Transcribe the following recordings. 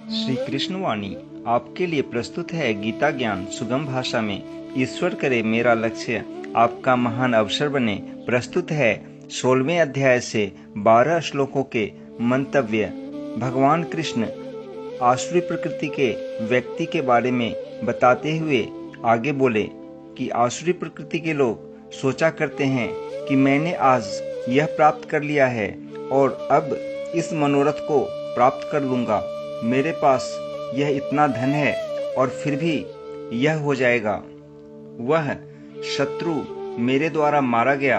श्री कृष्ण वाणी आपके लिए प्रस्तुत है गीता ज्ञान सुगम भाषा में। ईश्वर करे मेरा लक्ष्य आपका महान अवसर बने। प्रस्तुत है 16वें अध्याय से 12 श्लोकों के मंतव्य। भगवान कृष्ण आसुरी प्रकृति के व्यक्ति के बारे में बताते हुए आगे बोले कि आसुरी प्रकृति के लोग सोचा करते हैं कि मैंने आज यह प्राप्त कर लिया है और अब इस मनोरथ को प्राप्त कर लूँगा। मेरे पास यह इतना धन है और फिर भी यह हो जाएगा। वह शत्रु मेरे द्वारा मारा गया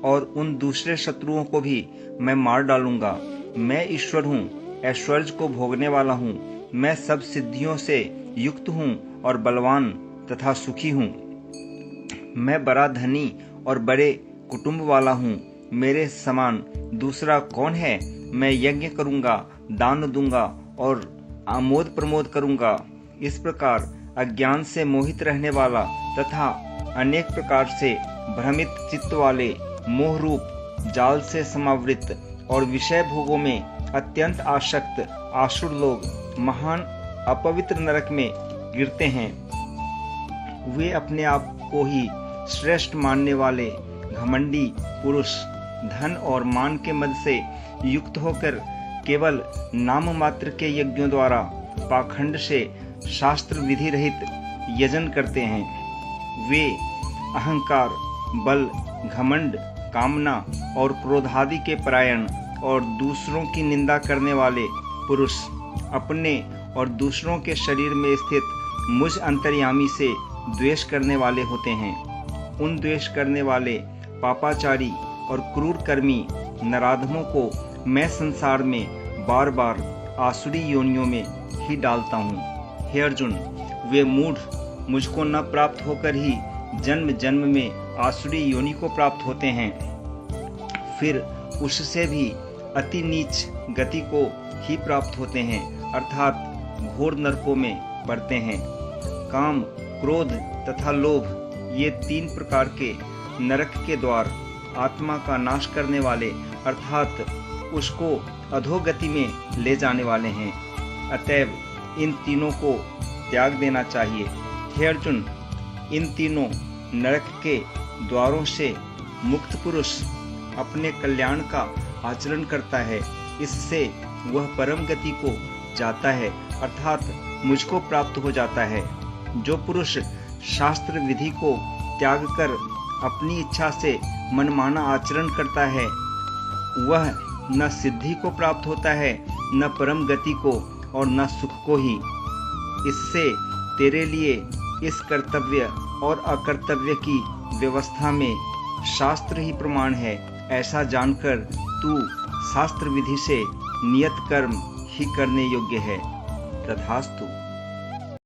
और उन दूसरे शत्रुओं को भी मैं मार डालूंगा। मैं ईश्वर हूँ, ऐश्वर्य को भोगने वाला हूँ। मैं सब सिद्धियों से युक्त हूँ और बलवान तथा सुखी हूँ। मैं बड़ा धनी और बड़े कुटुंब वाला हूँ। मेरे समान दूसरा कौन है? मैं यज्ञ करूँगा, दान दूंगा और आमोद प्रमोद करूँगा। इस प्रकार अज्ञान से मोहित रहने वाला तथा अनेक प्रकार से भ्रमित चित्त वाले मोह रूप जाल से समावृत और विषय भोगों में अत्यंत आसक्त आसुर लोग महान अपवित्र नरक में गिरते हैं। वे अपने आप को ही श्रेष्ठ मानने वाले घमंडी पुरुष धन और मान के मद से युक्त होकर केवल नाम मात्र के यज्ञों द्वारा पाखंड से शास्त्र विधि रहित यजन करते हैं। वे अहंकार, बल, घमंड, कामना और क्रोधादि के परायण और दूसरों की निंदा करने वाले पुरुष अपने और दूसरों के शरीर में स्थित मुझ अंतर्यामी से द्वेष करने वाले होते हैं। उन द्वेष करने वाले पापाचारी और क्रूर कर्मी नराधमों को मैं संसार में बार बार आसुरी योनियों में ही डालता हूँ। हे अर्जुन, वे मूढ़ मुझको न प्राप्त होकर ही जन्म जन्म में आसुरी योनि को प्राप्त होते हैं, फिर उससे भी अति नीच गति को ही प्राप्त होते हैं, अर्थात घोर नरकों में पड़ते हैं। काम, क्रोध तथा लोभ ये 3 प्रकार के नरक के द्वार आत्मा का नाश करने वाले अर्थात उसको अधोगति में ले जाने वाले हैं। अतएव इन तीनों को त्याग देना चाहिए। हे अर्जुन, इन तीनों नरक के द्वारों से मुक्त पुरुष अपने कल्याण का आचरण करता है। इससे वह परम गति को जाता है अर्थात मुझको प्राप्त हो जाता है। जो पुरुष शास्त्र विधि को त्याग कर अपनी इच्छा से मनमाना आचरण करता है वह न सिद्धि को प्राप्त होता है, न परम गति को और न सुख को ही। इससे तेरे लिए इस कर्तव्य और अकर्तव्य की व्यवस्था में शास्त्र ही प्रमाण है। ऐसा जानकर तू शास्त्र विधि से नियत कर्म ही करने योग्य है। तथास्तु।